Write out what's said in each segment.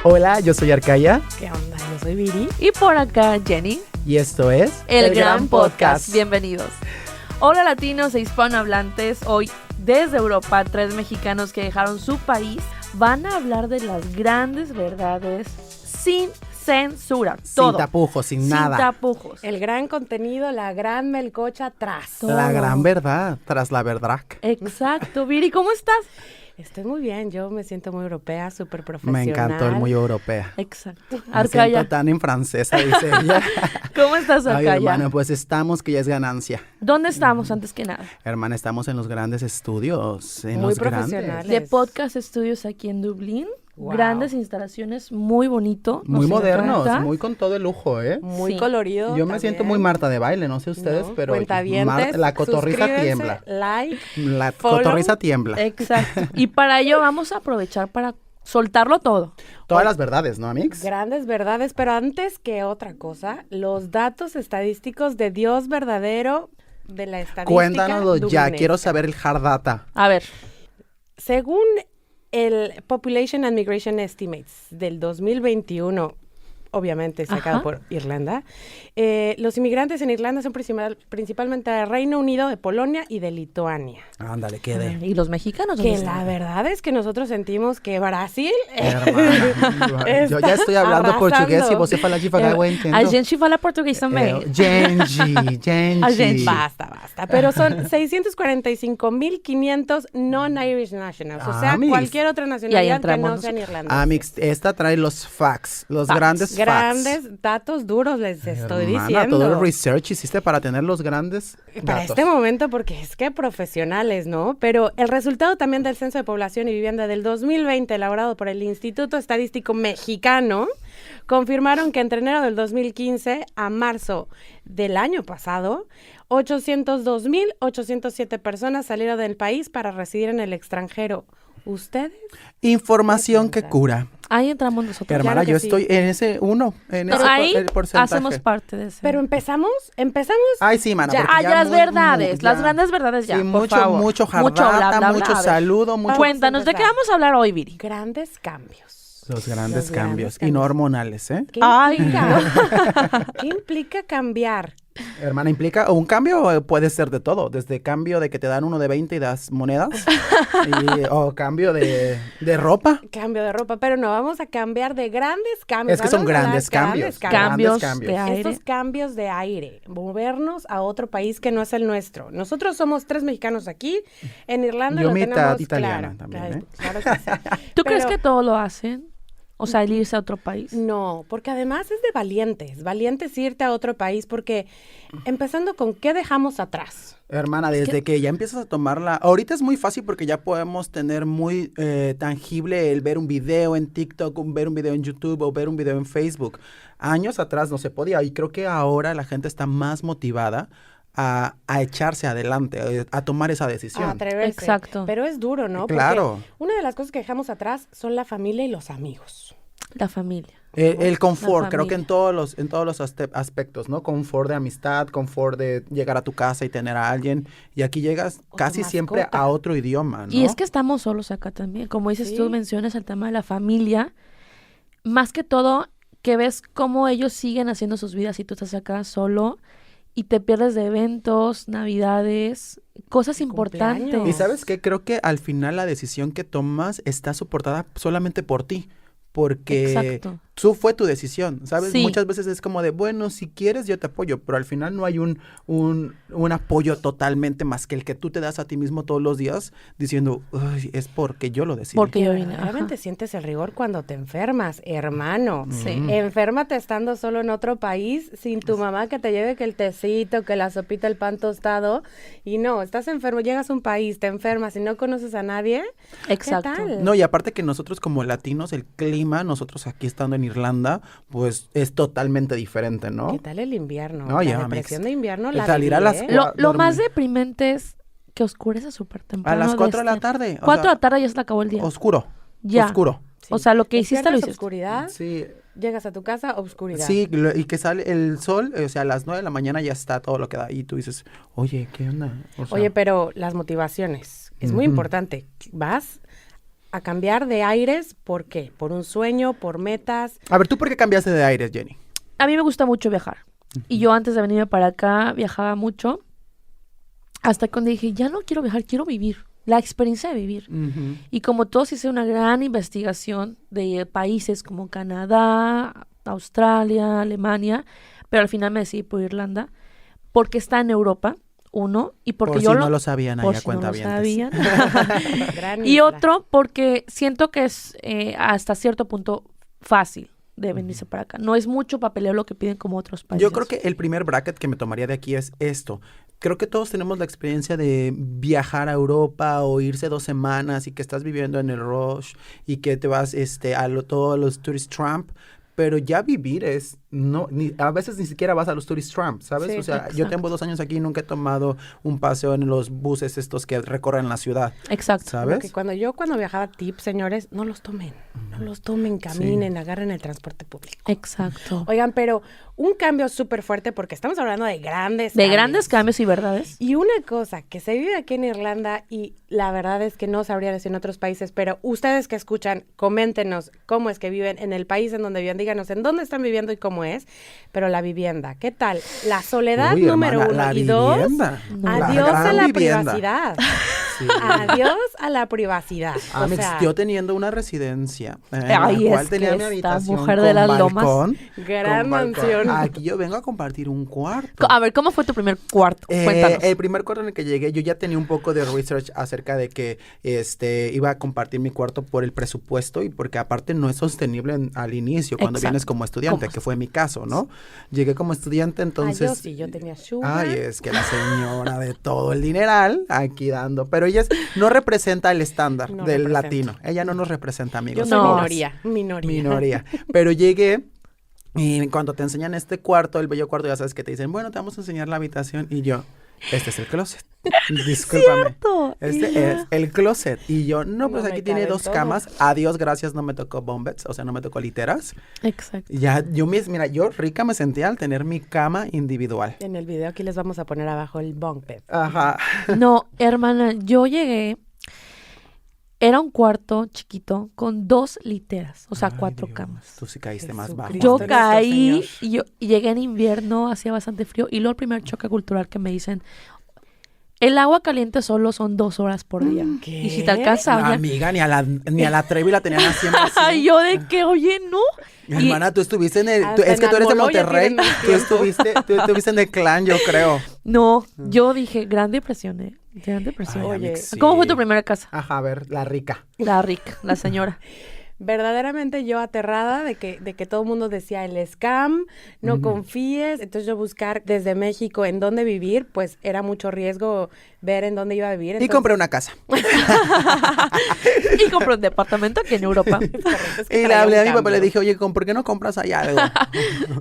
Hola, yo soy Arcaya. ¿Qué onda? Yo soy Viri. Y por acá, Jenny. Y esto es... El Gran Podcast. Bienvenidos. Hola latinos e hispanohablantes. Hoy, desde Europa, 3 mexicanos que dejaron su país van a hablar de las grandes verdades sin censura. Todo. Sin tapujos, sin nada. Sin tapujos. El gran contenido, la gran melcocha tras. La gran verdad, tras la verdad. Exacto. Viri, ¿cómo estás? Estoy muy bien, yo me siento muy europea, súper profesional. Me encantó el muy europea. Exacto. Me Arcaya. siento tan en francesa, dice ella. ¿Cómo estás, Ay, Arcaya? hermana, pues estamos, que ya es ganancia. ¿Dónde estamos antes que nada? Hermana, estamos en los grandes estudios. En Muy los profesionales. De Podcast Studios aquí en Dublín. Wow. Grandes instalaciones, muy bonito. Muy nos modernos, encanta. muy con todo el lujo, ¿eh? Muy Sí. colorido. Yo me siento muy Marta de baile, no sé ustedes, ¿no? pero Cuentavientes, la cotorriza suscríbanse, tiembla. like. La follow. cotorriza tiembla. Exacto. Y para ello vamos a aprovechar para soltarlo todo. Todas las verdades, ¿no, amigos? Grandes verdades, pero antes que otra cosa, los datos estadísticos de Dios verdadero de la estadística Cuéntanoslo ya, dublinesca. quiero saber el hard data. A ver. Según el Population and Migration Estimates del 2021, obviamente sacado Ajá. por Irlanda, los inmigrantes en Irlanda son principalmente de Reino Unido, de Polonia y de Lituania. Ándale, quede. ¿Y los mexicanos dónde Que están? la verdad es que nosotros sentimos que Brasil Hermana, yo ya estoy hablando arrasando. portugués y você fala devagar, eu entendo. A gente fala português também. Genji. A gente. Basta. Pero son 645,500 non-Irish nationals, o sea, Amix. cualquier otra nacionalidad que entramos no sean nosotros. irlandeses. Amix, esta trae los facts, los Facts. grandes facts. Grandes datos duros les estoy Hermana, diciendo. todo el research hiciste para tener los grandes Para datos. este momento, porque es que profesionales, ¿no? Pero el resultado también del Censo de Población y Vivienda del 2020, elaborado por el Instituto Estadístico Mexicano, confirmaron que entre enero del 2015 a marzo del año pasado, 802,807 personas salieron del país para residir en el extranjero. ¿Ustedes? Información que cura. Ahí entramos nosotros. Hermana, que yo sí. estoy en ese uno, en Pero ese ahí el porcentaje. hacemos parte de ese. Pero empezamos. Ay, sí, mana. Ya. porque ya las muy, verdades, ya. las grandes verdades ya, Sí, por mucho, favor. mucho Mucho jardata, bla, bla, bla. mucho A ver. saludo, mucho... Cuéntanos, ¿de qué vamos a hablar hoy, Viri? Grandes cambios. Los grandes Los cambios. grandes Y no cambios. hormonales, ¿eh? ¿Qué Ay, implica? ¿Qué implica cambiar? Hermana, implica, o un cambio puede ser de todo, desde cambio de que te dan uno de 20 y das monedas, o cambio de ropa. Cambio de ropa, pero no, vamos a cambiar de grandes cambios. Es que son Vamos a hablar grandes cambios. Cambios Grandes de aire. Estos cambios de aire, movernos a otro país que no es el nuestro. Nosotros somos 3 mexicanos aquí, en Irlanda Yo lo mitad tenemos italiana claro. también, Ay, ¿eh? claro que sí. ¿Tú crees Pero que todo lo hacen? O sea, el irse a otro país. no, porque además es de valientes irte a otro país, porque empezando con ¿qué dejamos atrás? Hermana, desde que ya empiezas a tomarla, ahorita es muy fácil porque ya podemos tener muy tangible el ver un video en TikTok, ver un video en YouTube o ver un video en Facebook. Años atrás no se podía y creo que ahora la gente está más motivada a echarse adelante, a tomar esa decisión. A atreverse. Exacto. Pero es duro, ¿no? Claro. Porque una de las cosas que dejamos atrás son la familia y los amigos. La familia. El confort, La creo que en familia. todos los aspectos, ¿no? Confort de amistad, confort de llegar a tu casa y tener a alguien. Y aquí llegas O tu casi siempre mascota. a otro idioma, ¿no? Y es que estamos solos acá también. Como dices Sí. tú, mencionas el tema de la familia. Más que todo, que ves cómo ellos siguen haciendo sus vidas y tú estás acá solo y te pierdes de eventos, navidades, cosas importantes. cumpleaños. Y ¿sabes qué? Creo que al final la decisión que tomas está soportada solamente por ti. Porque Exacto. fue tu decisión, ¿sabes? Sí. Muchas veces es como de, bueno, si quieres yo te apoyo, pero al final no hay un apoyo totalmente más que el que tú te das a ti mismo todos los días diciendo, "Uy, es porque yo lo decidí". Porque yo vine. Realmente ajá. sientes el rigor cuando te enfermas, hermano. Sí. Enférmate estando solo en otro país, sin tu mamá que te lleve que el tecito, que la sopita, el pan tostado. Y no, estás enfermo, llegas a un país, te enfermas y no conoces a nadie. Exacto. ¿Qué tal? No, y aparte que nosotros como latinos, el clima, nosotros aquí estando en Irlanda, pues es totalmente diferente, ¿no? ¿Qué tal el invierno? No, la ya, depresión Mix. de invierno El la salir a viví, las ¿eh? cua- Lo más dormir. deprimente es que oscurece súper temprano. A las 4 de la este- tarde. 4 de la tarde ya se le acabó el día. Oscuro. Ya. Oscuro. Sí. O sea, lo que hiciste lo Despiertas, hiciste. oscuridad, Sí, llegas a tu casa, oscuridad. sí, y que sale el sol, o sea, a las 9 de la mañana ya está todo lo que da. Y tú dices, oye, ¿qué onda? O sea, Oye, pero las motivaciones, es muy Ujú. importante. Vas a cambiar de aires, ¿por qué? ¿Por un sueño? ¿Por metas? A ver, ¿tú por qué cambiaste de aires, Jenny? A mí me gusta mucho viajar. Y yo antes de venirme para acá viajaba mucho. Hasta cuando dije, ya no quiero viajar, quiero vivir. La experiencia de vivir. Y como todos hice una gran investigación de países como Canadá, Australia, Alemania, pero al final me decidí por Irlanda, porque está en Europa, uno, y porque por yo si no lo sabían, ahí a cuenta no lo sabían. Gran Y isla. otro, porque siento que es hasta cierto punto fácil de venirse para acá. No es mucho papeleo lo que piden como otros países. Yo creo que el primer bracket que me tomaría de aquí es esto. Creo que todos tenemos la experiencia de viajar a Europa o irse 2 semanas y que estás viviendo en el rush y que te vas todos los tourist Trump, pero ya vivir es, no, a veces ni siquiera vas a los tourist Trump, ¿sabes? Sí, o sea, exacto. yo tengo 2 años aquí y nunca he tomado un paseo en los buses estos que recorren la ciudad, Exacto. ¿sabes? Porque cuando viajaba, tips, señores, no los tomen, caminen, agarren el transporte público. Exacto. Oigan, pero un cambio súper fuerte, porque estamos hablando de grandes De grandes cambios y verdades. Y una cosa que se vive aquí en Irlanda, y la verdad es que no sabría decir en otros países, pero ustedes que escuchan, coméntenos cómo es que viven en el país en donde viven, díganos en dónde están viviendo y cómo es, pero la vivienda, ¿qué tal? La soledad Uy, número hermana, 1 la y 2, vivienda, la adiós a gran la vivienda. privacidad. Sí. Adiós a la privacidad. O Amix, sea, yo teniendo una residencia en Ahí la cual es tenía que mi esta habitación mujer con de las lomas. balcón, gran con balcón. mansión. Aquí yo vengo a compartir un cuarto. A ver, ¿cómo fue tu primer cuarto? Cuéntanos. El primer cuarto en el que llegué, yo ya tenía un poco de research acerca de que iba a compartir mi cuarto por el presupuesto y porque aparte no es sostenible al inicio cuando Exacto. vienes como estudiante, que fue mi caso, ¿no? Llegué como estudiante, entonces... yo sí, yo tenía sugar. Ay, es que la señora de todo el dineral aquí dando, pero ella no representa el estándar No del representa. latino. Ella no nos representa, Yo amigos. soy No. minoría. Pero llegué y cuando te enseñan este cuarto, el bello cuarto, ya sabes que te dicen, bueno, te vamos a enseñar la habitación y yo, este es el closet. Discúlpame. Cierto. Este es el closet. Y yo, no, pues No aquí me tiene cabe 2 todo. camas. Adiós, gracias, no me tocó bombets, o sea, no me tocó literas. Exacto. Ya, mira, yo rica me sentía al tener mi cama individual. En el video aquí les vamos a poner abajo el bunk bed. Ajá. No, hermana, yo llegué. Era un cuarto chiquito con 2 literas, o sea, Ay, 4 Dios, camas. Tú sí caíste más Jesucristo. bajo. Yo Nuestro caí Señor. y llegué en invierno, hacía bastante frío. Y luego el primer choque cultural que me dicen, el agua caliente solo son 2 horas por día. ¿Qué? Y si te alcanza a No, bañar... amiga, ni a la Trevi la tenían así. Ay, yo de que, oye, no. Y- Hermana, tú estuviste en el... Hasta es que en tú eres de Almoloya Monterrey. tienen más Tú tiempo. estuviste en el clan, yo creo. No, yo dije, gran depresión, Gran depresión. Ay, Oye, Amix, sí. ¿Cómo fue tu primera casa? Ajá, a ver, la rica. La rica, la señora. Verdaderamente yo aterrada de que todo el mundo decía el scam, no confíes. Entonces yo buscar desde México en dónde vivir, pues era mucho riesgo ver en dónde iba a vivir. Y Entonces, compré una casa. Y compré un departamento aquí en Europa. es correcto, es que Y le traía hablé un a mi papá y le cambio. dije, oye, ¿por qué no compras ahí algo?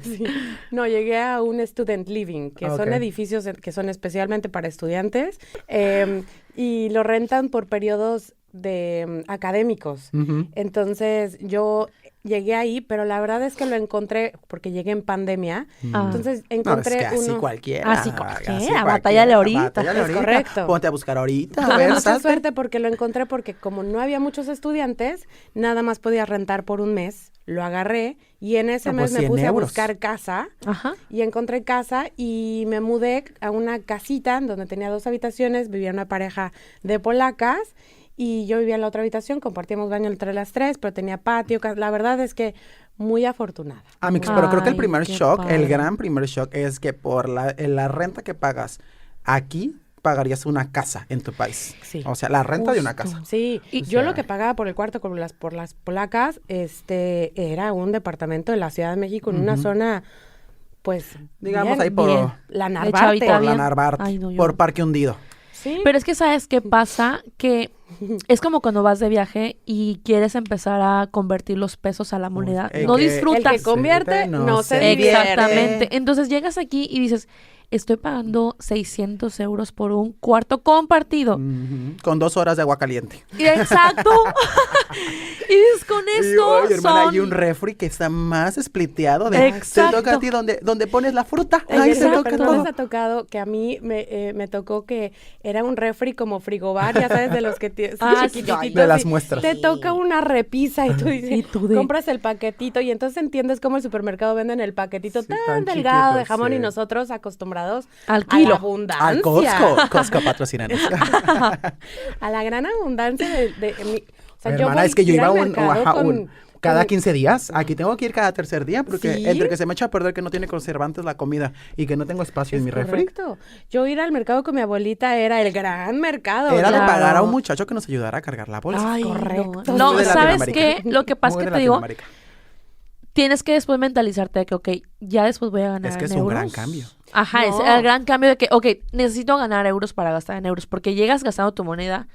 Sí. No, llegué a un student living, que son Ok. edificios que son especialmente para estudiantes y lo rentan por periodos académicos. Ujú. Entonces yo llegué ahí, pero la verdad es que lo encontré porque llegué en pandemia. Ah. Entonces No, es encontré que así uno. cualquiera. Así cualquiera, batállale ahorita. Batállale Es ahorita. correcto. Ponte a buscar ahorita. A Tuve ver, mucha salte. suerte porque lo encontré porque como no había muchos estudiantes, nada más podía rentar por un mes. Lo agarré y en ese No, mes pues, me puse 100 a euros. buscar casa Ajá. y encontré casa y me mudé a una casita donde tenía 2 habitaciones, vivía una pareja de polacas y yo vivía en la otra habitación, compartíamos baño entre las 3, pero tenía patio. La verdad es que muy afortunada. Amix, pero creo que el Ay, primer qué shock, el padre. gran primer shock es que por la renta que pagas aquí, pagarías una casa en tu país. Sí. O sea, la renta de una Justo. casa. Sí, y O yo sea- lo que pagaba por el cuarto por las polacas, era un departamento de la Ciudad de México en una zona, pues, Digamos bien, ahí por, bien. La De Narvarte. Chavita. por la bien. Narvarte, Ay, no, yo por no. Parque Hundido. Sí. Pero es que, ¿sabes qué pasa? Que es como cuando vas de viaje y quieres empezar a convertir los pesos a la moneda. el No que- disfrutas. el que convierte no se divierte. divierte. Exactamente. Entonces llegas aquí y dices, estoy pagando 600 euros por un cuarto compartido. Ujú, con 2 horas de agua caliente. Y exacto. Y dices, con Y, esto oye, hermana, son... hay un refri que está más spliteado. Te Exacto. toca a ti donde pones la fruta. Oye, Ahí se pero toca ¿no les todo. ha tocado que a mí me tocó que era un refri como frigobar, ya sabes, de los que chiquititos. De las muestras. Te toca una repisa y tú dices, Y tú de- compras el paquetito y entonces entiendes cómo el supermercado venden el paquetito Sí, tan tan delgado de chiquitos, jamón y sí. nosotros acostumbrados Al a la kilo. abundancia. Al Costco. Costco patrocínanos. A la gran abundancia o sea, Hermana, voy es que yo ir iba al mercado cada 15 días. Aquí tengo que ir cada tercer día porque ¿Sí? entre que se me echa a perder que no tiene conservantes la comida y que no tengo espacio en mi refri. Correcto. Yo ir al mercado con mi abuelita era el gran mercado. Era de Claro. pagar a un muchacho que nos ayudara a cargar la bolsa. Ay, correcto. No, Muy de ¿sabes Latinoamérica. qué? Lo que pasa Muy es que de te digo, Latinoamérica. tienes que después mentalizarte de que, ok, ya después voy a ganar Es que es en un euros. gran cambio. Ajá, No. es el gran cambio de que, ok, necesito ganar euros para gastar en euros, porque llegas gastando tu moneda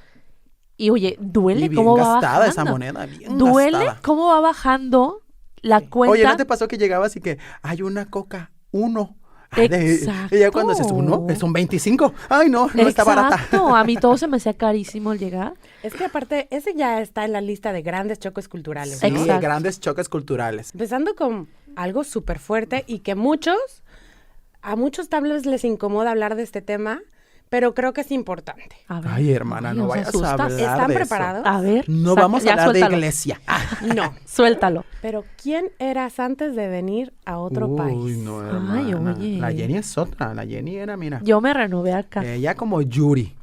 y, oye, duele Y bien cómo va gastada bajando. esa moneda, bien Duele gastada. cómo va bajando la cuenta. Oye, ¿no te pasó que llegabas y que hay una coca, uno? Ay, Exacto. Y ya cuando dices uno, es un 25. Ay, no, no está barata. Exacto, a mí todo se me hacía carísimo al llegar. Es que aparte, ese ya está en la lista de grandes choques culturales, Sí, ¿no? Exacto. grandes choques culturales. Empezando con algo súper fuerte y que a muchos tal vez les incomoda hablar de este tema, pero creo que es importante. A ver. Ay, hermana, no nos vayas a asustas. hablar ¿Están de eso. preparados? A ver. No saca- vamos a ya, hablar suéltalo. de iglesia. No. Suéltalo. Pero ¿quién eras antes de venir a otro país? Uy, no, Ay, hermana. oye. La Jenny es otra. La Jenny era, mira, Yo me renové acá. ella como Yuri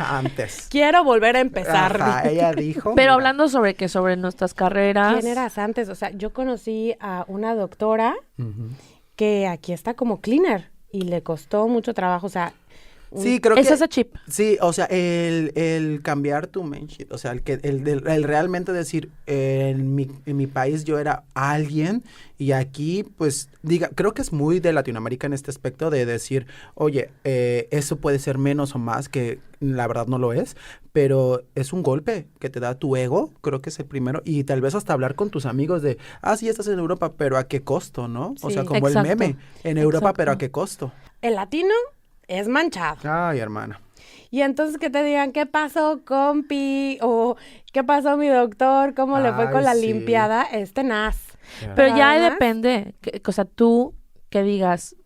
antes. Quiero volver a empezar. Ajá, ella dijo. Pero mira, hablando sobre nuestras carreras. ¿Quién eras antes? O sea, yo conocí a una doctora ujú. que aquí está como cleaner y le costó mucho trabajo, o sea, Sí, creo Es que ese chip. sí, o sea, el cambiar tu mindset, o sea, el realmente decir en mi país yo era alguien y aquí pues creo que es muy de Latinoamérica en este aspecto de decir, oye, eso puede ser menos o más, que la verdad no lo es, pero es un golpe que te da tu ego, creo que es el primero, y tal vez hasta hablar con tus amigos de, sí, estás en Europa, pero ¿a qué costo, no? O Sí. sea, como Exacto. el meme, en Europa, Exacto. pero ¿a qué costo? el latino es manchado. Ay, hermana. Y entonces que te digan, ¿qué pasó, compi? O ¿qué pasó, mi doctor? ¿Cómo le fue Ay, con la sí. limpiada? Es tenaz. Pero ya además- depende. O sea, tú que digas,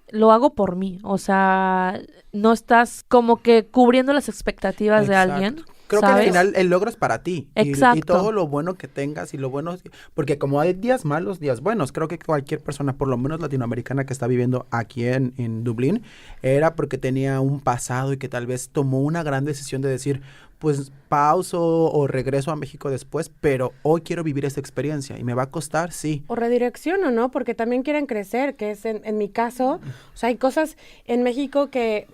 lo hago por mí. O sea, no estás como que cubriendo las expectativas de Exacto. alguien. Creo que al ¿sabes? final el logro es para ti. Y Exacto. todo lo bueno que tengas y lo bueno... Porque como hay días malos, días buenos. Creo que cualquier persona, por lo menos latinoamericana que está viviendo aquí en Dublín, era porque tenía un pasado y que tal vez tomó una gran decisión de decir, pues pauso o regreso a México después, pero hoy quiero vivir esta experiencia y me va a costar, sí. O redirecciono, ¿no? Porque también quieren crecer, que es en mi caso. O sea, hay cosas en México que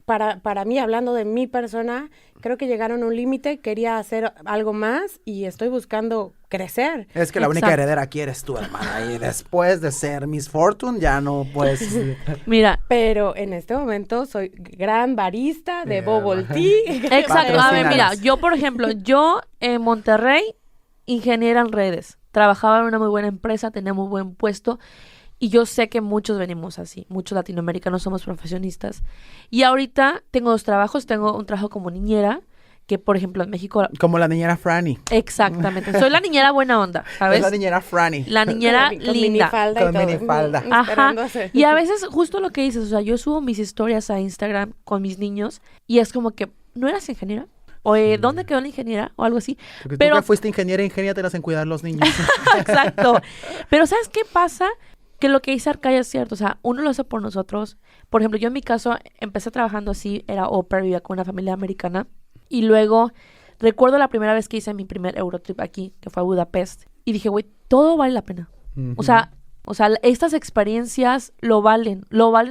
para mí, hablando de mi persona, creo que llegaron a un límite, quería hacer algo más y estoy buscando crecer. Es que la única Exacto. heredera aquí eres tú, hermana. Y después de ser Miss Fortune, ya no puedes... Mira, Pero en este momento soy gran barista de Bien, bubble ajá. tea. exacto. A ver, mira, Patrocínanos. yo, por ejemplo, yo en Monterrey, ingeniera en redes. Trabajaba en una muy buena empresa, tenía muy buen puesto. Y yo sé que muchos venimos así, muchos latinoamericanos somos profesionistas. Y ahorita tengo dos trabajos, tengo un trabajo como niñera, que por ejemplo en México... Como la niñera Franny. Exactamente, soy la niñera buena onda, ¿sabes? Es la niñera Franny. La niñera Con linda. minifalda y Con todo. minifalda. Ajá. Esperando hacer- Y a veces justo lo que dices, o sea, yo subo mis historias a Instagram con mis niños y es como que, ¿no eras ingeniera? O ¿dónde quedó la ingeniera? O algo así. Porque Pero tú que fuiste ingeniártelas en cuidar los niños. exacto. Pero ¿sabes qué pasa? Que lo que dice Arcaya es cierto, o sea, uno lo hace por nosotros. Por ejemplo, yo en mi caso empecé trabajando así, era au pair, vivía con una familia americana. Y luego recuerdo la primera vez que hice mi primer Eurotrip aquí, que fue a Budapest. Y dije, güey, todo vale la pena. O sea, estas experiencias lo valen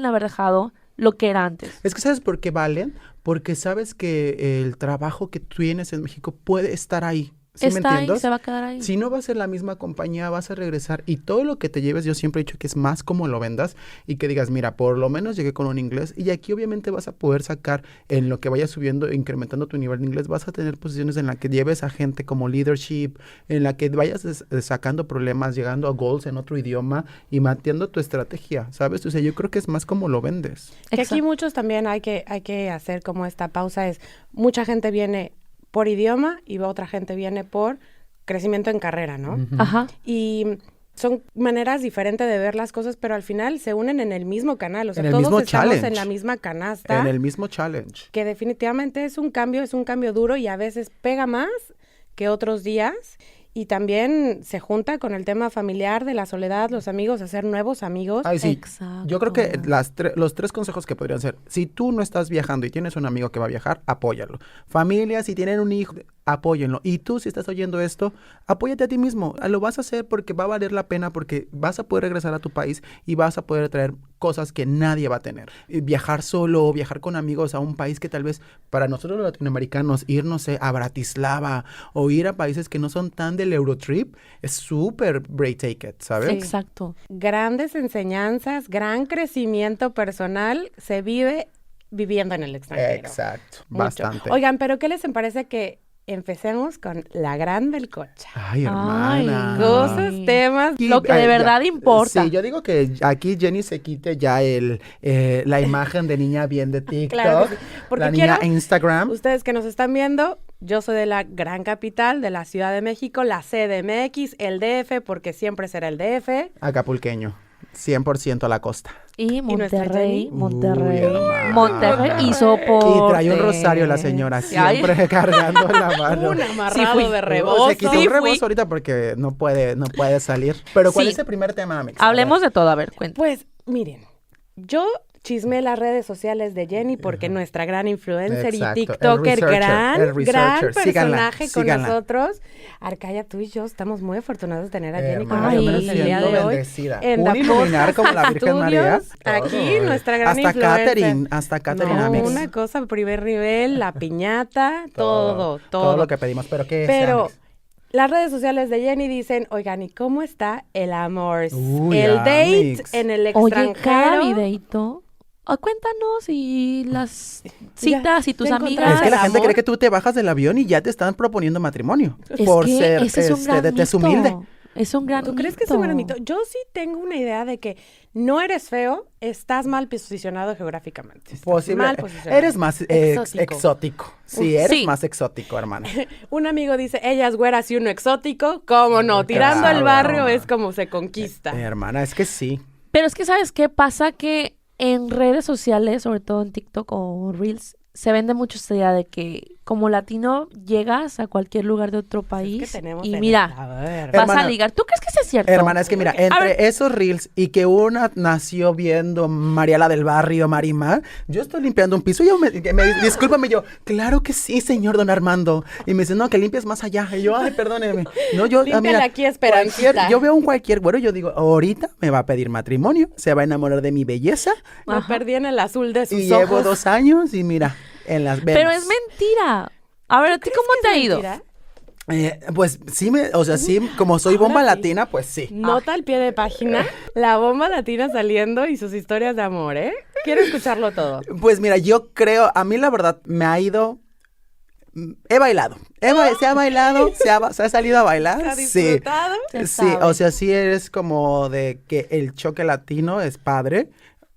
haber dejado lo que era antes. Es que ¿sabes por qué valen? Porque sabes que el trabajo que tú tienes en México puede estar ahí. ¿Sí me Está ahí, entiendes? se va a quedar ahí. Si no va a ser la misma compañía, vas a regresar y todo lo que te lleves, yo siempre he dicho que es más como lo vendas y que digas, mira, por lo menos llegué con un inglés y aquí obviamente vas a poder sacar en lo que vayas subiendo, incrementando tu nivel de inglés, vas a tener posiciones en las que lleves a gente como leadership, en la que vayas sacando problemas, llegando a goals en otro idioma y manteniendo tu estrategia, ¿sabes? O sea, yo creo que es más como lo vendes. Que aquí Exacto. muchos también hay que hacer como esta pausa, es mucha gente viene por idioma y otra gente viene por crecimiento en carrera, ¿no? Ajá. Y Son maneras diferentes de ver las cosas, pero al final se unen en el mismo canal. O sea, En el todos mismo estamos challenge. en la misma canasta. En el mismo challenge. Que definitivamente es un cambio duro y a veces pega más que otros días. Y también se junta con el tema familiar de la soledad, los amigos, hacer nuevos amigos. Ay, sí. Exacto. Yo creo que los 3 consejos que podrían ser, si tú no estás viajando y tienes un amigo que va a viajar, apóyalo. Familia, si tienen un hijo, apóyenlo. Y tú, si estás oyendo esto, apóyate a ti mismo. Lo vas a hacer porque va a valer la pena, porque vas a poder regresar a tu país y vas a poder traer cosas que nadie va a tener. Viajar solo o viajar con amigos a un país que tal vez para nosotros los latinoamericanos, ir, no sé, a Bratislava o ir a países que no son tan del Eurotrip, es súper breathtaking, ¿sabes? Sí. Exacto. Grandes enseñanzas, gran crecimiento personal se vive viviendo en el extranjero. Exacto, Mucho. bastante. Oigan, pero ¿qué les parece que empecemos con la gran belcocha? Ay, hermana. Cosas, temas. Aquí, Lo que de verdad importa. Sí, yo digo que aquí Jenny se quite ya la imagen de niña bien de TikTok, Claro que sí, porque la niña quiero- Instagram. Ustedes que nos están viendo, yo soy de la gran capital, de la Ciudad de México, la CDMX, el DF, porque siempre será el DF. Acapulqueño, 100% a la costa. Y nuestra Monterrey, Jenny. Monterrey, Uy, hermana. Monterrey y soporte. Y trae un rosario la señora, Ay. siempre cargando la mano. Un amarrado fui. de Se rebozo. quitó Sí, un fui. rebozo ahorita porque no puede salir. Pero ¿cuál Sí. es el primer tema, Amix? Hablemos de todo, a ver, cuenta. Pues miren, yo chismé las redes sociales de Jenny porque nuestra gran influencer Exacto, y TikToker, el gran researcher. Síganla, personaje con síganla. nosotros. Arcaya, tú y yo estamos muy afortunados de tener a Jenny con Hermana, yo me nosotros el día siento de hoy. bendecida. En Un The iluminar como la Virgen María. Studios, aquí Todo. nuestra gran hasta influencer. Hasta Catherine No, Amix. una cosa, primer nivel, la piñata, todo. Todo lo que pedimos. Pero ¿qué es, Pero Amix? las redes sociales de Jenny dicen, oigan, ¿y cómo está el amor? Uy, El date Amix. en el Oye, cada extranjero. videito. Cuéntanos y las citas y tus ya amigas. encontraste Es que la el gente amor. cree que tú te bajas del avión y ya te están proponiendo matrimonio. Es por que ser ese es un gran de tez mito. humilde. Es un gran ¿Tú crees que es un gran mito? Yo sí tengo una idea de que no eres feo, estás mal posicionado geográficamente. Estás Posible. mal posicionado. Eres más exótico. Sí, eres Sí. más exótico, hermana. Un amigo dice, ella es güera, y uno exótico. ¿Cómo no? Tirando Claro. el barrio es como se conquista. Hermana, es que sí. Pero es que, ¿sabes qué pasa? Que en redes sociales, sobre todo en TikTok o Reels, se vende mucho esta idea de que como latino llegas a cualquier lugar de otro Es país que tenemos y el- mira, A ver. vas Hermana, a ligar. ¿Tú crees que eso es cierto? Hermana, es que mira, A ver. entre esos reels y que una nació viendo Mariela del Barrio, Marimar, yo estoy limpiando un piso y discúlpame yo, claro que sí, señor don Armando. Y me dice, no, que limpies más allá. Y yo, ay, perdóneme. No, yo, Límpiale aquí, Esperancita. yo veo un cualquier güero, yo digo, ahorita me va a pedir matrimonio, se va a enamorar de mi belleza Me Ajá. perdí en el azul de sus y ojos. llevo 2 años y mira, en las venas. Pero es mentira. A ver, ¿a ti ¿Crees cómo que te es ha ido? mentira? Pues sí, o sea, sí, como soy Ahora bomba sí. latina, pues sí. Nota al pie de página, la bomba latina saliendo y sus historias de amor, ¿eh? Quiero escucharlo todo. Pues mira, yo creo, a mí la verdad me ha ido. He bailado. Se ha bailado, se ha salido a bailar. ¿Se ha Sí. disfrutado? Se Sí, sabe. o sea, sí eres como de que el choque latino es padre,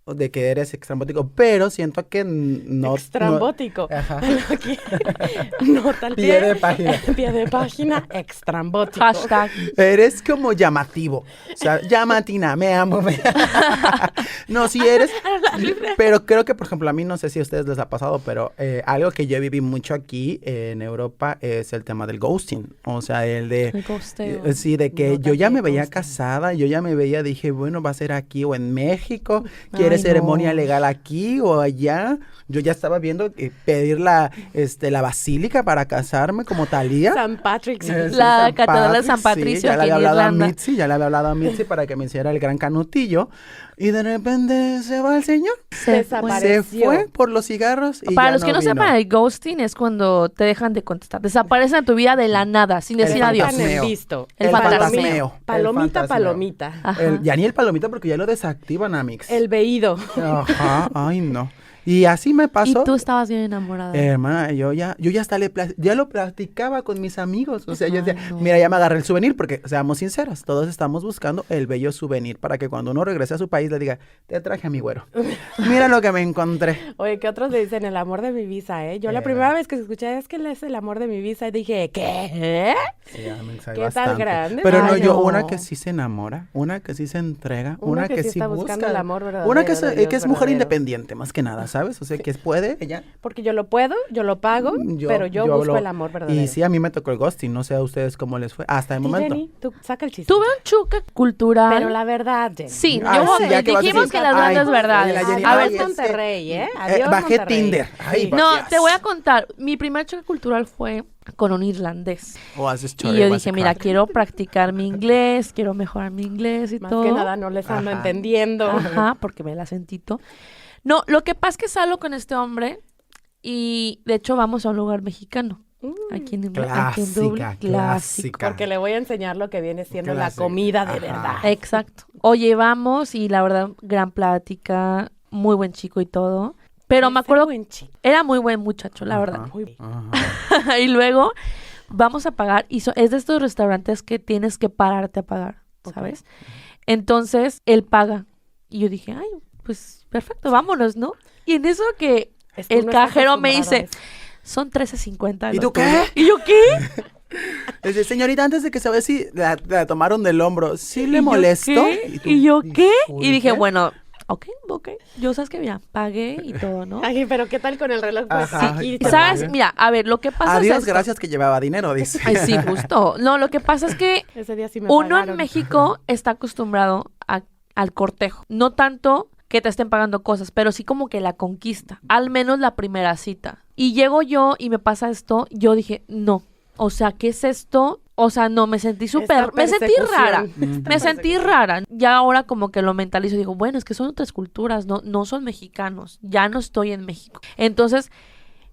o de que eres extrambótico, pero siento que no. Extrambótico. Ajá. Aquí, nota al Pie de página. Pie de página, extrambótico. Hashtag. Eres como llamativo. O sea, llamatina, me amo. No, sí eres. Pero creo que, por ejemplo, a mí no sé si a ustedes les ha pasado, pero algo que yo viví mucho aquí en Europa es el tema del ghosting. O sea, el de. El ghosteo. Sí, de que No, yo ya también me veía ghosting. casada, yo ya me veía, dije, bueno, va a ser aquí o en México. ¿Quieres Ay, ceremonia no. legal aquí o allá? Yo ya estaba viendo pedir la basílica para casarme como Talía. San Patrick's. La Catedral de San Patricio sí, ya le aquí había en hablado a Irlanda. Mitzi, ya le había hablado a Mitzi para que me hiciera el gran canutillo. Y de repente se va el señor. Se Desaparece. Se fue por los cigarros y Para ya los que no vino. sepan, el ghosting es cuando te dejan de contestar. Desaparecen de tu vida de la nada, sin El decir adiós. fantasmeo. En visto. El fantasmeo. Palomita, El fantasmeo. palomita. Ajá. Ya ni el palomita porque ya lo desactivan, Amix. El veído. Ajá, ay no. Y así me pasó. Y tú estabas bien enamorada. Hermana, yo ya hasta ya lo platicaba con mis amigos. O sea, yo decía, no. mira, ya me agarré el souvenir, porque seamos sinceros, todos estamos buscando el bello souvenir para que cuando uno regrese a su país le diga, te traje a mi güero. Mira lo que me encontré. Oye, que otros le dicen el amor de mi visa, ¿eh? Yo la primera vez que escuché es que él es el amor de mi visa, dije, ¿qué? Sí, Amix, hay ¿Qué bastante. tal grande? Pero Ay, no, yo, no. una que sí se enamora, una que sí se entrega, una que sí está buscando busca. el amor verdadero. Una que de Dios es mujer verdadero. independiente, más que nada, ¿sabes? O sea, que puede, ella. Porque yo lo puedo, yo lo pago, pero yo busco el amor verdadero. Y sí, a mí me tocó el ghosting, no sé a ustedes cómo les fue, hasta el Sí, momento. Jenny, tú saca el chiste. Tuve un choque cultural. Pero la verdad, Jenny. Sí, Sí, ya que vas a dijimos decir, que las ay, grandes verdades. la Jenny, A ver, ay, Adiós es que, Monterrey, ¿eh? Adiós bajé Monterrey. Tinder. Ay, Sí. no, Dios. te voy a contar. Mi primer choque cultural fue con un irlandés. Oh, as a Y story yo was dije, a mira, crack. quiero practicar mi inglés, quiero mejorar mi inglés y Más todo. que nada no les ando Ajá. entendiendo. Ajá, porque me el acentito. No, lo que pasa es que salgo con este hombre y de hecho vamos a un lugar mexicano. Aquí en Dublín. Clásica, clásica. Porque le voy a enseñar lo que viene siendo la Clásica. comida de Ajá. verdad. Exacto. Oye, vamos y la verdad, gran plática, muy buen chico y todo. Pero me Ese acuerdo, buen chico. era muy buen muchacho, la verdad. Ajá, Muy bien. ajá. Y luego vamos a pagar y es de estos restaurantes que tienes que pararte a pagar, ¿sabes? Entonces, él paga. Y yo dije, ay, pues perfecto, vámonos, ¿no? Y en eso que Es que el uno está cajero me acostumbrado a dice, eso. son $13.50. ¿Y lo tú qué? tuyo. ¿Y yo qué? Dice, señorita, antes de que se vea si la tomaron del hombro, ¿sí ¿Y le yo molesto? qué? tú, ¿Y yo qué? Y dije, ¿por qué? bueno, ok. Yo sabes que ya pagué y todo, ¿no? Ay, pero ¿qué tal con el reloj? Pues Ajá. sí, Y sabes, Bien. mira, a ver, lo que pasa Adiós, es esto. gracias que llevaba dinero, dice. Ay, sí, justo. No, lo que pasa es que ese día sí me uno pagaron. en México está acostumbrado al cortejo. No tanto que te estén pagando cosas, pero sí como que la conquista. Al menos la primera cita. Y llego yo y me pasa esto, yo dije, no. O sea, ¿qué es esto? O sea, no, me sentí súper... Me sentí rara. Me sentí rara. Ya ahora como que lo mentalizo y digo, bueno, es que son otras culturas, no son mexicanos. Ya no estoy en México. Entonces,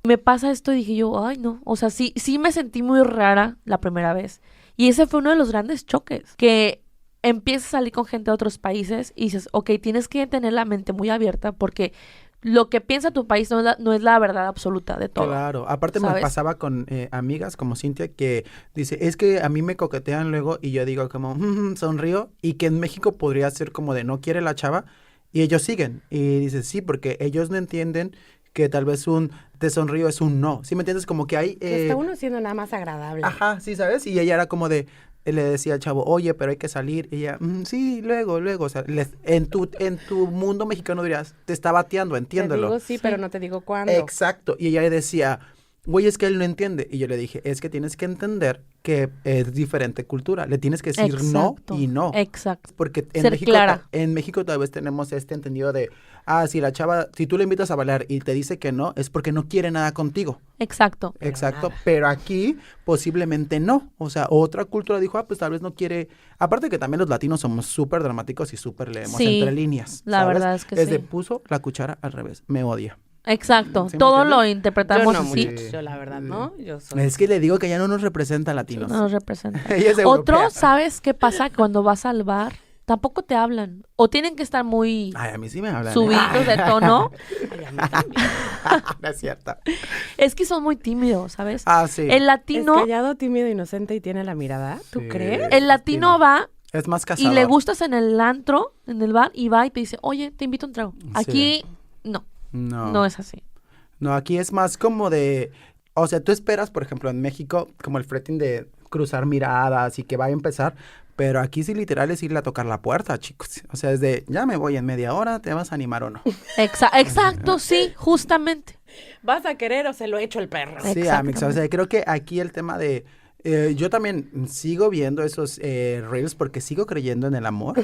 me pasa esto y dije yo, ay, no. O sea, sí me sentí muy rara la primera vez. Y ese fue uno de los grandes choques. Que empiezas a salir con gente de otros países y dices, ok, tienes que tener la mente muy abierta porque lo que piensa tu país no es la verdad absoluta de todo. Claro, aparte ¿sabes? me pasaba con amigas como Cintia que dice, es que a mí me coquetean luego y yo digo como, sonrío, y que en México podría ser como de no quiere la chava y ellos siguen. Y dice, sí, porque ellos no entienden que tal vez un te sonrío es un no. ¿Sí me entiendes? Como que hay... Que está uno siendo nada más agradable. Ajá, sí, ¿sabes? Y ella era como de, le decía al chavo, oye, pero hay que salir. Y ella, sí, luego. O sea, en tu mundo mexicano dirías, te está bateando, entiéndelo. Te digo sí, pero no te digo cuándo. Exacto. Y ella le decía, güey, es que él no entiende. Y yo le dije, es que tienes que entender que es diferente cultura. Le tienes que decir Exacto. no y no. Exacto. Porque Ser clara. en México tal vez tenemos este entendido de, si tú le invitas a bailar y te dice que no, es porque no quiere nada contigo. Exacto. Exacto, nada. pero aquí posiblemente no. O sea, otra cultura dijo, pues tal vez no quiere. Aparte que también los latinos somos súper dramáticos y súper leemos Sí, entre líneas. la ¿sabes? verdad es que Desde sí. puso la cuchara al revés, me odia. Exacto. ¿Sí me Todo entiendes? lo Yo interpretamos no, así. muchacho, la verdad, ¿no? Yo soy... Es que le digo que ya no nos representa latinos. No nos representa. Ella es Otro, europea. ¿sabes qué pasa cuando vas al bar? Tampoco te hablan. O tienen que estar muy Ay, a mí sí me hablan. subidos de tono. Ay, a mí también. No es cierto. Es que son muy tímidos, ¿sabes? Ah, sí. El Es latino, callado, tímido, inocente y tiene la mirada. ¿Tú Sí. crees? el latino va Es más y casado. le gustas en el antro, en el bar, y va y te dice, oye, te invito a un trago. Aquí, no No. es así. No, aquí es más como de, o sea, tú esperas, por ejemplo, en México, como el flirting de cruzar miradas y que va a empezar, pero aquí sí literal es irle a tocar la puerta, chicos. O sea, es de, ya me voy en media hora, ¿te vas a animar o no? Exacto, sí, justamente. ¿Vas a querer o se lo echo el perro? Sí, Amix, o sea, creo que aquí el tema de, yo también sigo viendo esos reels porque sigo creyendo en el amor.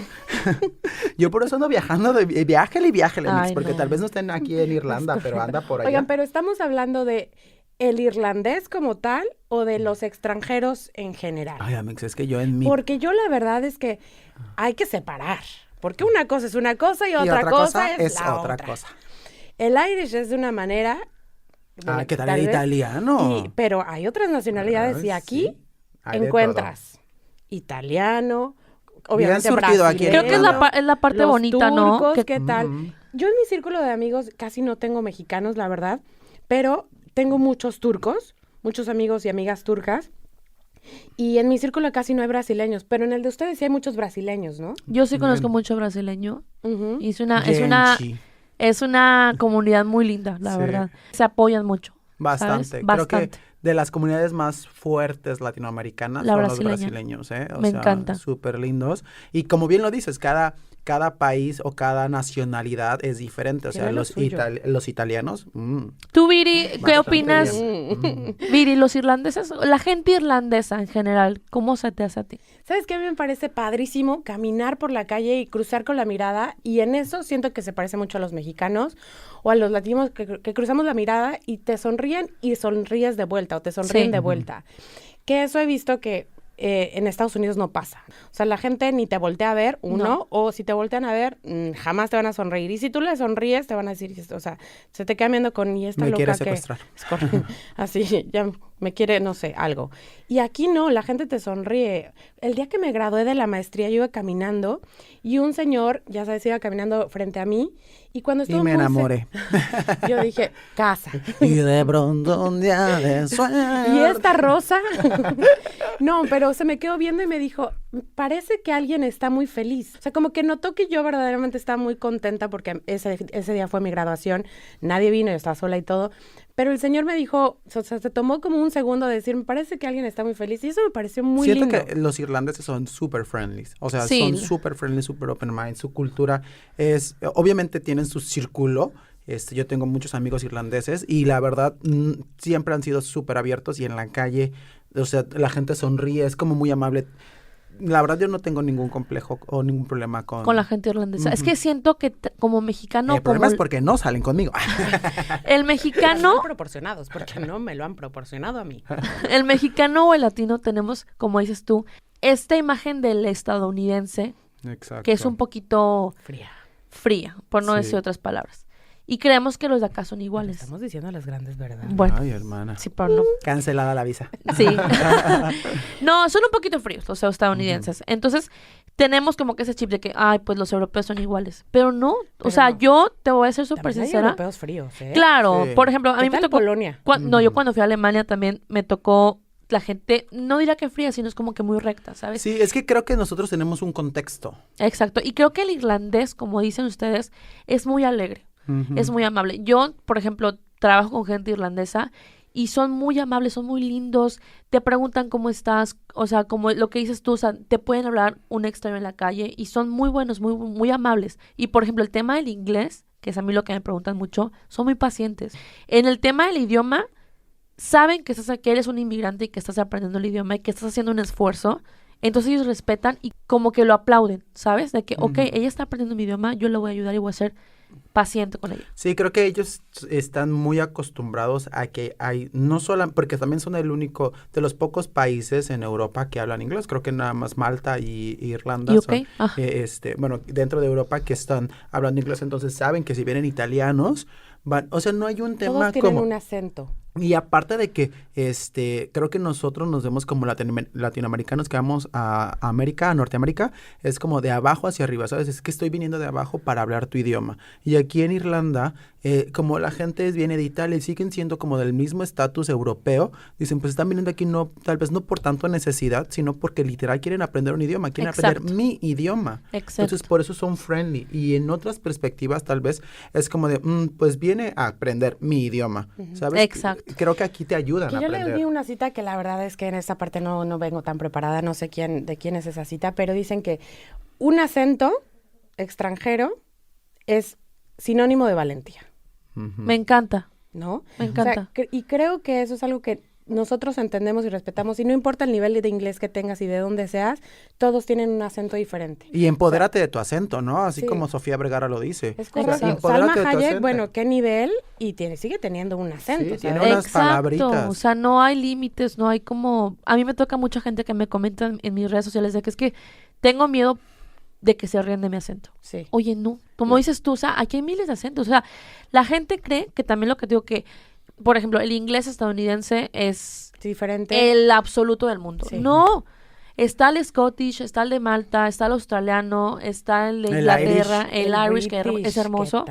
Yo por eso ando viajando, viájale, Amix, Ay, porque no. tal vez no estén aquí en Irlanda, pero anda por allá. Oigan, pero estamos hablando de el irlandés como tal o de los extranjeros en general. Ay, Amix, es que yo en mi... Porque yo la verdad es que hay que separar. Porque una cosa es una cosa y otra, cosa es la otra otra. cosa. El Irish es de una manera... Ah, ¿qué tal tal el vez, italiano? pero hay otras nacionalidades Ay, y aquí sí. Hay de encuentras italiano, obviamente surtido aquí. brasileño, Creo que es la parte los bonita, ¿no? turcos, Que ¿qué tal? Ujú. Yo en mi círculo de amigos casi no tengo mexicanos, la verdad, pero tengo muchos turcos, muchos amigos y amigas turcas. Y en mi círculo casi no hay brasileños, pero en el de ustedes sí hay muchos brasileños, ¿no? Yo sí conozco mucho brasileño. Y es Genchi. una comunidad muy linda, la Sí. verdad. Se apoyan mucho. Bastante. ¿sabes? Creo que Bastante. de las comunidades más fuertes latinoamericanas La son brasileña. los brasileños, ¿eh? O Me sea, encanta. súper lindos. Y como bien lo dices, cada país o cada nacionalidad es diferente. O sea, Tiene lo suyo. los italianos, Tú, Viri, ¿qué bastante opinas? bien. Viri, los irlandeses, la gente irlandesa en general, ¿cómo se te hace a ti? ¿Sabes qué? A mí me parece padrísimo caminar por la calle y cruzar con la mirada, y en eso siento que se parece mucho a los mexicanos o a los latinos que cruzamos la mirada y te sonríen y sonríes de vuelta o te sonríen Sí. de vuelta. Que eso he visto que en Estados Unidos no pasa. O sea, la gente ni te voltea a ver, No. o si te voltean a ver, jamás te van a sonreír. Y si tú le sonríes, te van a decir, o sea, se te quedan viendo con, y esta Me loca quiere que... secuestrar. Así, ya me quiere, no sé, algo. Y aquí no, la gente te sonríe. El día que me gradué de la maestría, yo iba caminando y un señor, ya sabes, iba caminando frente a mí, y cuando estuvo Y me muy enamoré. yo dije, casa. Y de pronto un día de sueño. ¿Y esta rosa? No, pero se me quedó viendo y me dijo, parece que alguien está muy feliz. O sea, como que notó que yo verdaderamente estaba muy contenta porque ese día fue mi graduación, nadie vino, yo estaba sola y todo. Pero el señor me dijo, o sea, se tomó como un segundo de decir, me parece que alguien está muy feliz. Y eso me pareció muy Siento lindo. que los irlandeses son súper friendly. O sea, Sí. son súper friendly, súper open mind. Su cultura es, obviamente tienen su círculo. Yo tengo muchos amigos irlandeses y la verdad siempre han sido súper abiertos y en la calle, o sea, la gente sonríe, es como muy amable. La verdad yo no tengo ningún complejo o ningún problema con Con la gente irlandesa. Es que siento que como mexicano, El problema como es porque no salen conmigo. el mexicano, Están proporcionados, porque no me lo han proporcionado a mí. el mexicano o el latino tenemos, como dices tú, esta imagen del estadounidense Exacto. que es un poquito fría, por no Sí. decir otras palabras. Y creemos que los de acá son iguales. Estamos diciendo las grandes verdades. Bueno, Ay, hermana. sí, pero no. Cancelada la visa. Sí. No, son un poquito fríos los estadounidenses. Entonces, tenemos como que ese chip de que, ay, pues los europeos son iguales. Pero no. O Pero sea, no. yo te voy a ser súper También hay sincera. europeos fríos, ¿eh? Claro, Sí. por ejemplo, a ¿Qué mí me tal tocó. Polonia? No, yo cuando fui a Alemania también me tocó la gente, no diría que fría, sino es como que muy recta, ¿sabes? Sí, es que creo que nosotros tenemos un contexto. Exacto. Y creo que el irlandés, como dicen ustedes, es muy alegre. Ujú. Es muy amable. Yo, por ejemplo, trabajo con gente irlandesa y son muy amables, son muy lindos, te preguntan cómo estás, o sea, como lo que dices tú, o sea, te pueden hablar un extraño en la calle y son muy buenos, muy, muy amables. Y, por ejemplo, el tema del inglés, que es a mí lo que me preguntan mucho, son muy pacientes. En el tema del idioma, saben que que eres un inmigrante y que estás aprendiendo el idioma y que estás haciendo un esfuerzo. Entonces ellos respetan y como que lo aplauden, ¿sabes? De que, ok, ella está aprendiendo mi idioma, yo le voy a ayudar y voy a ser paciente con ella. Sí, creo que ellos están muy acostumbrados a que hay, no solo, porque también son el único, de los pocos países en Europa que hablan inglés, creo que nada más Malta y Irlanda UK, son, bueno, dentro de Europa que están hablando inglés, entonces saben que si vienen italianos, o sea, no hay un tema Todos tienen como... un acento. Y aparte de que, creo que nosotros nos vemos como latinoamericanos que vamos a América, a Norteamérica, es como de abajo hacia arriba, ¿sabes? Es que estoy viniendo de abajo para hablar tu idioma. Y aquí en Irlanda, como la gente viene de Italia y siguen siendo como del mismo estatus europeo, dicen, pues están viniendo aquí no, tal vez no por tanto necesidad, sino porque literal quieren aprender un idioma, quieren Exacto. aprender mi idioma. Exacto. Entonces, por eso son friendly. Y en otras perspectivas, tal vez, es como de, pues viene a aprender mi idioma, ¿sabes? Exacto. Creo que aquí te ayudan Que a yo aprender. leí una cita que la verdad es que en esta parte no vengo tan preparada, no sé de quién es esa cita, pero dicen que un acento extranjero es sinónimo de valentía, Ujú. Me encanta, ¿no? me O sea, encanta. y creo que eso es algo que nosotros entendemos y respetamos, y no importa el nivel de inglés que tengas y de dónde seas, todos tienen un acento diferente. Y empodérate de tu acento, ¿no? Así Sí. como Sofía Vergara lo dice. Es O sea, correcto. empodérate Salma de tu Hayek, acento. bueno, qué nivel, y sigue teniendo un acento, Sí, tiene ¿sabes? unas palabritas. O sea, no hay límites, no hay como... A mí me toca mucha gente que me comenta en mis redes sociales de que es que tengo miedo de que se ríen de mi acento. Sí. Oye, no. Como dices tú, o sea, aquí hay miles de acentos. O sea, la gente cree que también lo que digo que, por ejemplo, el inglés estadounidense es Diferente. el absoluto del mundo. Sí. No. Está el Scottish, está el de Malta, está el australiano, está el de Inglaterra, el Irish, que es hermoso.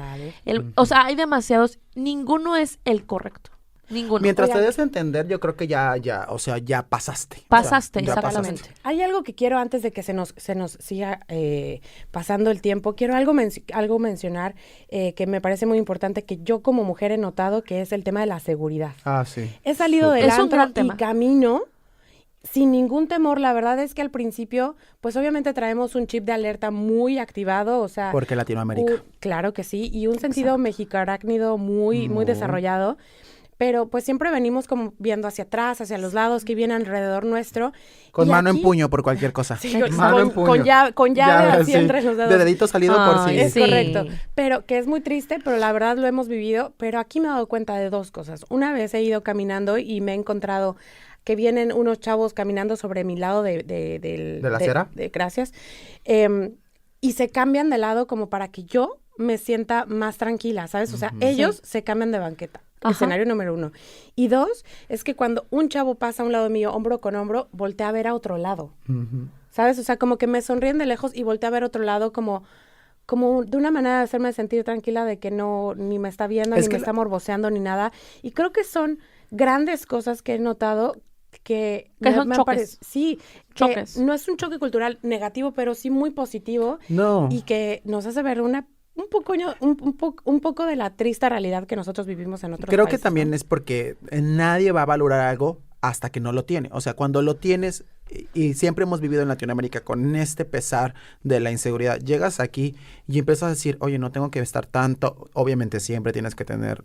O sea, hay demasiados. Ninguno es el correcto. Ninguno. Mientras te des a entender, yo creo que ya pasaste. Pasaste, o sea, exactamente. pasaste. Hay algo que quiero, antes de que se nos siga pasando el tiempo, quiero algo mencionar que me parece muy importante, que yo como mujer he notado, que es el tema de la seguridad. Ah, sí. He salido del Es un antro gran y tema. camino sin ningún temor. La verdad es que al principio, pues obviamente traemos un chip de alerta muy activado, o sea... Porque Latinoamérica. Claro que sí, y un sentido mexicarácnido muy desarrollado. Pero pues siempre venimos como viendo hacia atrás, hacia los lados, que viene alrededor nuestro. Con Y mano aquí- en puño por cualquier cosa. Sí, mano en puño. con llave así sí. entre los dedos. De dedito salido por sí. Es Sí. correcto, pero que es muy triste, pero la verdad lo hemos vivido. Pero aquí me he dado cuenta de dos cosas. Una vez he ido caminando y me he encontrado que vienen unos chavos caminando sobre mi lado ¿De la acera? Gracias. Y se cambian de lado como para que yo me sienta más tranquila, ¿sabes? O sea, ellos se cambian de banqueta. Ajá. Escenario número 1. Y 2, es que cuando un chavo pasa a un lado mío, hombro con hombro, voltea a ver a otro lado. Ujú. ¿Sabes? O sea, como que me sonríen de lejos y voltea a ver otro lado como de una manera de hacerme sentir tranquila de que no, ni me está viendo, Es ni que me está morboseando, ni nada. Y creo que son grandes cosas que he notado que son choques. Sí, Choques. que no es un choque cultural negativo, pero sí muy positivo No. y que nos hace ver un poco de la triste realidad que nosotros vivimos en otros Creo que países, también ¿no? es porque nadie va a valorar algo hasta que no lo tiene. O sea, cuando lo tienes, y siempre hemos vivido en Latinoamérica con este pesar de la inseguridad, llegas aquí y empiezas a decir, oye, no tengo que estar tanto. Obviamente siempre tienes que tener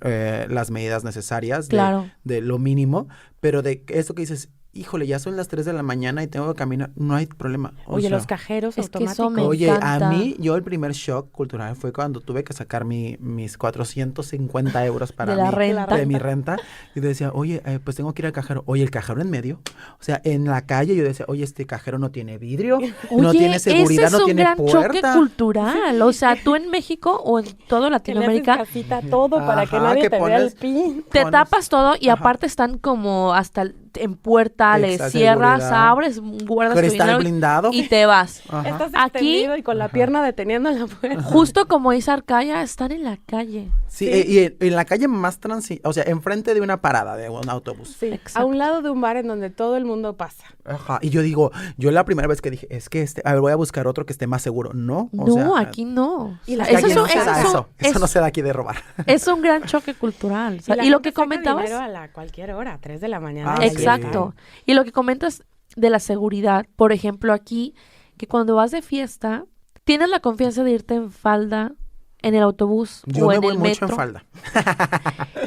las medidas necesarias Claro. de lo mínimo, pero de eso que dices, híjole, ya son las 3 de la mañana y tengo que caminar, no hay problema. O Oye, sea, los cajeros es que eso automáticos. me Oye, encanta. a mí, el primer shock cultural fue cuando tuve que sacar mis 450 euros para De la mi, renta. de mi renta. Y decía, oye, pues tengo que ir al cajero. Oye, el cajero en medio. O sea, en la calle yo decía, oye, este cajero no tiene vidrio, no Oye, tiene seguridad, ese es no tiene un gran choque puerta. cultural. O sea, tú en México o en toda Que le Latinoamérica haces casita todo para que Ajá, nadie que te vea el pones- pin. te pones- tapas todo y Ajá. aparte están como hasta en puerta, le Exacto, cierras, seguridad. abres, guardas tu Cristal dinero blindado. y te vas. Ajá. Estás Aquí- extendido y con la pierna deteniendo en la puerta. Justo como dice Arcaya, están en la calle. Sí, y en la calle más o sea, enfrente de una parada de un autobús. Sí, Exacto. a un lado de un bar en donde todo el mundo pasa. Ajá. Y yo digo, yo la primera vez que dije, es que a ver, voy a buscar otro que esté más seguro. No, o No, sea, aquí no. Y la es que Eso aquí es no un- se eso da es un- eso. Eso es- no se da aquí de robar. Es un gran choque cultural. O sea, la y lo gente que saca comentabas. dinero a cualquier hora, 3 de la mañana. Ah, y ahí Exacto. Y lo que comentas de la seguridad, por ejemplo, aquí, que cuando vas de fiesta, tienes la confianza de irte en falda en el autobús Yo o me en voy el mucho metro. en falda.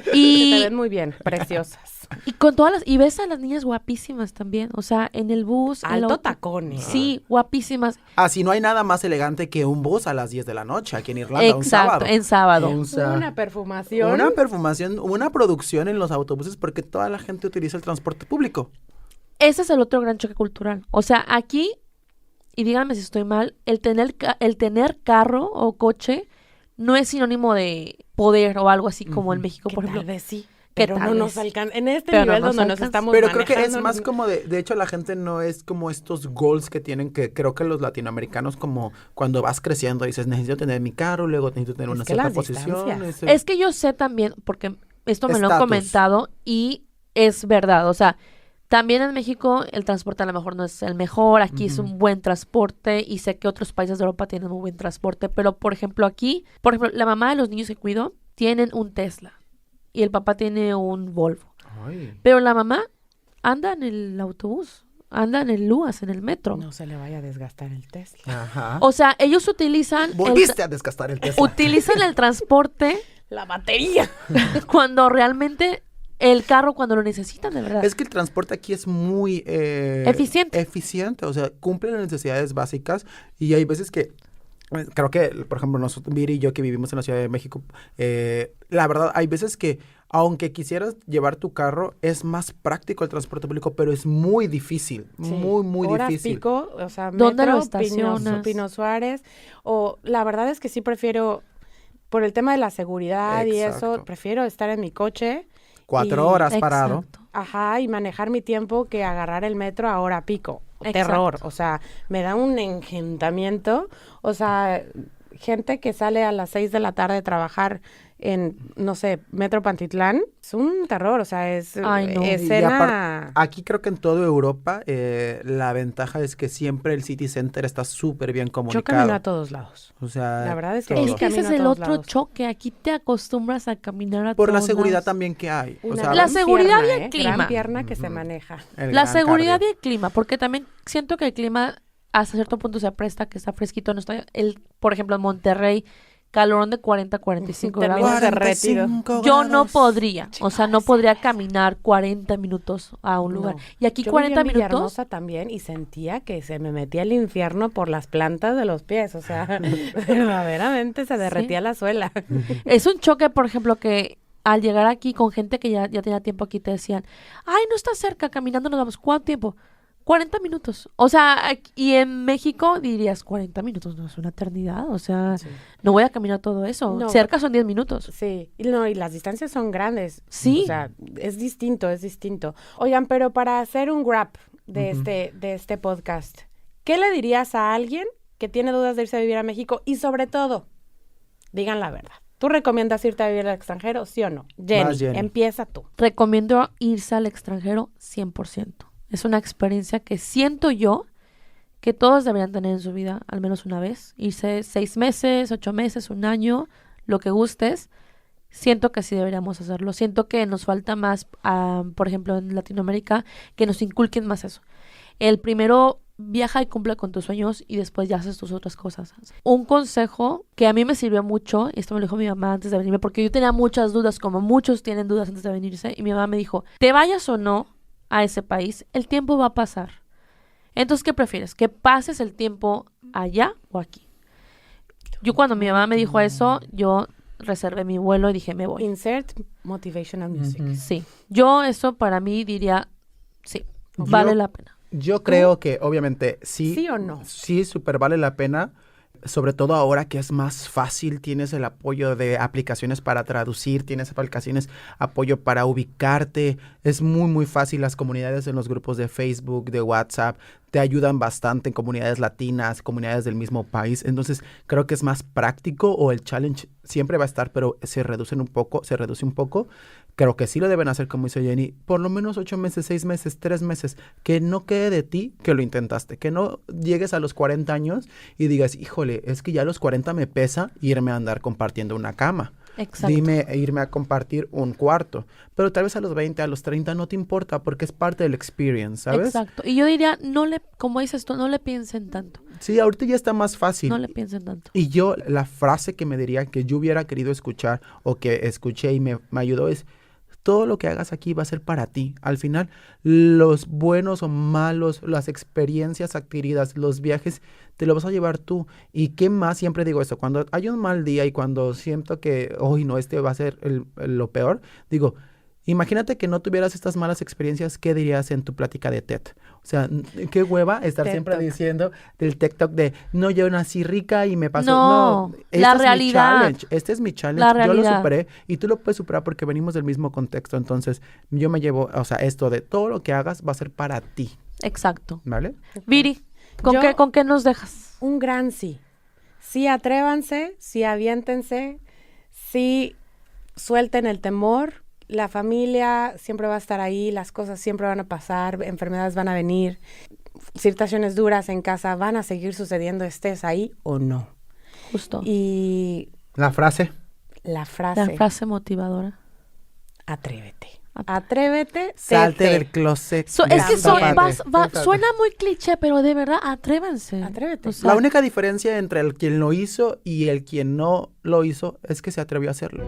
Que te Y, ven muy bien, preciosas. y con todas las, y ves a las niñas guapísimas también. O sea, en el bus. en el Alto auto- tacones. Sí, guapísimas. Así no hay nada más elegante que un bus a las 10 de la noche aquí en Irlanda, un Exacto, sábado. en sábado. O sea, Una perfumación. una perfumación, una producción en los autobuses porque toda la gente utiliza el transporte público. Ese es el otro gran choque cultural. O sea, aquí, y díganme si estoy mal, el tener carro o coche no es sinónimo de poder o algo así como en México, Que por ejemplo. tal vez sí, que pero tal no nos vez. alcanza. En este Pero no nivel nos donde nos alcanza. estamos Pero creo que es manejando, más nos- como de hecho la gente no es como estos goals que tienen que creo que los latinoamericanos como cuando vas creciendo dices necesito tener mi carro, luego necesito tener Es una que cierta las posición. distancias. Es que yo sé también, porque esto me lo han Estatus. comentado y es verdad. O sea, también en México el transporte a lo mejor no es el mejor. Aquí es un buen transporte y sé que otros países de Europa tienen un buen transporte. Pero, por ejemplo, aquí, la mamá de los niños que cuido tienen un Tesla y el papá tiene un Volvo. Ay. Pero la mamá anda en el autobús, anda en el LUAS, en el metro. No se le vaya a desgastar el Tesla. Ajá. O sea, ellos utilizan Volviste a desgastar el Tesla. utilizan el transporte La batería. cuando realmente el carro cuando lo necesitan de verdad. Es que el transporte aquí es muy Eficiente. eficiente, o sea, cumple las necesidades básicas y hay veces que creo que, por ejemplo, nosotros, Viri y yo que vivimos en la Ciudad de México, la verdad, hay veces que aunque quisieras llevar tu carro, es más práctico el transporte público, pero es muy difícil, Sí. muy Horas difícil. pico, o sea, ¿Dónde metro, lo estacionas? Pino Suárez, o la verdad es que sí prefiero, por el tema de la seguridad y eso, Exacto. prefiero estar en mi coche, 4 y- horas parado. Exacto. ajá, y manejar mi tiempo que agarrar el metro a hora pico. terror, o sea, me da un engentamiento, o sea, gente que sale a las 6 de la tarde a trabajar en, no sé, Metro Pantitlán, es un terror, o sea, es escena... Aquí creo que en toda Europa la ventaja es que siempre el City Center está súper bien comunicado. Yo camino a todos lados. O sea, la verdad es que es que ese es el otro choque. Aquí te acostumbras a caminar a por todos la seguridad lados. también que hay. O sea, la seguridad y el clima. Gran pierna que se maneja. La seguridad y el clima, porque también siento que el clima hasta cierto punto se presta, que está fresquito. No está por ejemplo, en Monterrey, calorón de 40, 45 grados. Derretido. Yo no podría, o sea, no podría caminar 40 minutos a un lugar. Y aquí yo 40 vivía en minutos. Villahermosa también y sentía que se me metía el infierno por las plantas de los pies, o sea, verdaderamente se derretía la suela. Es un choque, por ejemplo, que al llegar aquí con gente que ya tenía tiempo aquí te decían, ay, no está cerca, caminando nos vamos. ¿Cuánto tiempo? 40 minutos. O sea, y en México dirías 40 minutos, no es una eternidad. O sea, no voy a caminar todo eso. No. Cerca son 10 minutos. Sí, y las distancias son grandes. Sí. O sea, es distinto. Oigan, pero para hacer un wrap de este podcast, ¿qué le dirías a alguien que tiene dudas de irse a vivir a México? Y sobre todo, digan la verdad. ¿Tú recomiendas irte a vivir al extranjero, sí o no? Jenny, empieza tú. Recomiendo irse al extranjero 100%. Es una experiencia que siento yo que todos deberían tener en su vida al menos una vez. Irse 6 meses, 8 meses, un año, lo que gustes. Siento que sí deberíamos hacerlo. Siento que nos falta más, por ejemplo, en Latinoamérica, que nos inculquen más eso. El primero, viaja y cumple con tus sueños y después ya haces tus otras cosas. Un consejo que a mí me sirvió mucho, y esto me lo dijo mi mamá antes de venirme, porque yo tenía muchas dudas, como muchos tienen dudas antes de venirse, y mi mamá me dijo, te vayas o no a ese país, el tiempo va a pasar. Entonces, ¿qué prefieres? ¿Que pases el tiempo allá o aquí? Yo cuando mi mamá me dijo eso, yo reservé mi vuelo y dije, me voy. Insert motivational music. Sí. Yo eso para mí diría, sí, vale la pena. Yo creo que obviamente sí. ¿Sí o no? Sí, súper vale la pena. Sobre todo ahora que es más fácil, tienes el apoyo de aplicaciones para traducir, tienes aplicaciones, apoyo para ubicarte. Es muy, muy fácil. Las comunidades en los grupos de Facebook, de WhatsApp, te ayudan bastante en comunidades latinas, comunidades del mismo país. Entonces, creo que es más práctico o el challenge siempre va a estar, pero se reduce un poco. Creo que sí lo deben hacer, como dice Jenny, por lo menos 8 meses, 6 meses, 3 meses. Que no quede de ti que lo intentaste. Que no llegues a los 40 años y digas, híjole, es que ya a los 40 me pesa irme a andar compartiendo una cama. Exacto. Dime irme a compartir un cuarto. Pero tal vez a los 20, a los 30 no te importa porque es parte del experience, ¿sabes? Exacto. Y yo diría, como dices tú, no le piensen tanto. Sí, ahorita ya está más fácil. No le piensen tanto. Y yo, la frase que me diría que yo hubiera querido escuchar o que escuché y me ayudó es, todo lo que hagas aquí va a ser para ti. Al final, los buenos o malos, las experiencias adquiridas, los viajes, te lo vas a llevar tú. ¿Y qué más? Siempre digo eso. Cuando hay un mal día y cuando siento que, hoy no, este va a ser lo peor, digo, imagínate que no tuvieras estas malas experiencias, ¿qué dirías en tu plática de TED? O sea, qué hueva estar siempre diciendo del TikTok de, no, yo nací rica y me pasó. No, la realidad. Este es mi challenge. Yo lo superé y tú lo puedes superar porque venimos del mismo contexto. Entonces, yo me llevo, o sea, esto de todo lo que hagas va a ser para ti. Exacto. ¿Vale? Okay. Viri, ¿con qué nos dejas? Un gran sí. Sí, atrévanse, sí, aviéntense, sí, suelten el temor. La familia siempre va a estar ahí, las cosas siempre van a pasar, enfermedades van a venir, situaciones duras en casa van a seguir sucediendo, estés ahí o no. Justo. Y la frase motivadora. Atrévete. Atrévete. Salte del closet. Es que suena muy cliché, pero de verdad, atrévanse. Atrévete. O sea, la única diferencia entre el quien lo hizo y el quien no lo hizo es que se atrevió a hacerlo.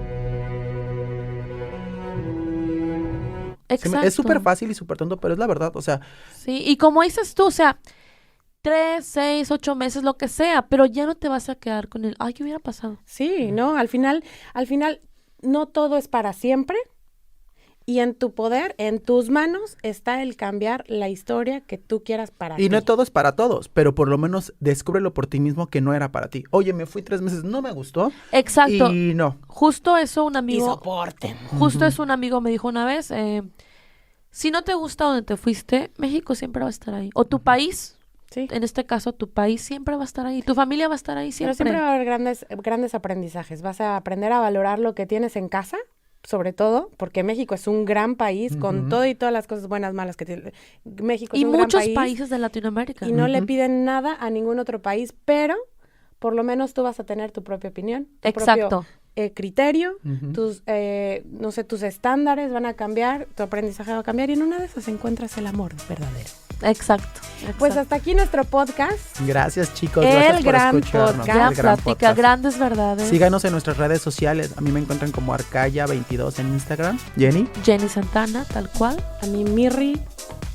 Exacto. Es súper fácil y súper tonto, pero es la verdad, o sea. Sí, y como dices tú, o sea, 3, 6, 8 meses, lo que sea, pero ya no te vas a quedar con el, ay, ¿qué hubiera pasado? Sí, ¿no? Al final, no todo es para siempre y en tu poder, en tus manos, está el cambiar la historia que tú quieras para ti. Y no todo es para todos, pero por lo menos descúbrelo por ti mismo que no era para ti. Oye, me fui 3 meses, no me gustó. Exacto. Y no. Justo eso un amigo. Y soporten. Justo eso un amigo me dijo una vez, si no te gusta donde te fuiste, México siempre va a estar ahí. O tu país, Sí. en este caso, tu país siempre va a estar ahí. Tu familia va a estar ahí siempre. Pero siempre va a haber grandes aprendizajes. Vas a aprender a valorar lo que tienes en casa, sobre todo, porque México es un gran país con todo y todas las cosas buenas, malas que tiene. México es Y un gran muchos país países de Latinoamérica. y no le piden nada a ningún otro país, pero por lo menos tú vas a tener tu propia opinión, tu Exacto. propio criterio, tus, no sé, tus estándares van a cambiar, tu aprendizaje va a cambiar y en una de esas encuentras el amor verdadero. Exacto. Pues hasta aquí nuestro podcast. Gracias, chicos. El Gracias por gran escucharnos. podcast. Gran El gran plática, podcast. grandes verdades. Síganos en nuestras redes sociales. A mí me encuentran como Arcaya22 en Instagram. Jenny. Jenny Santana, tal cual. A mí Mirri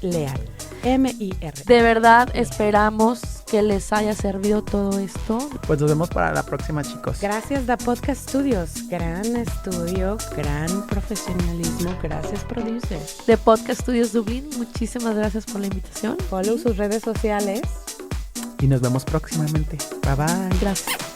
Leal, M-I-R. De verdad, esperamos que les haya servido todo esto. Pues nos vemos para la próxima, chicos. Gracias Da Podcast Studios, gran estudio, gran profesionalismo, gracias producer. De Podcast Studios Dublín, muchísimas gracias por la invitación. Follow sus redes sociales. Y nos vemos próximamente. Bye bye. Gracias.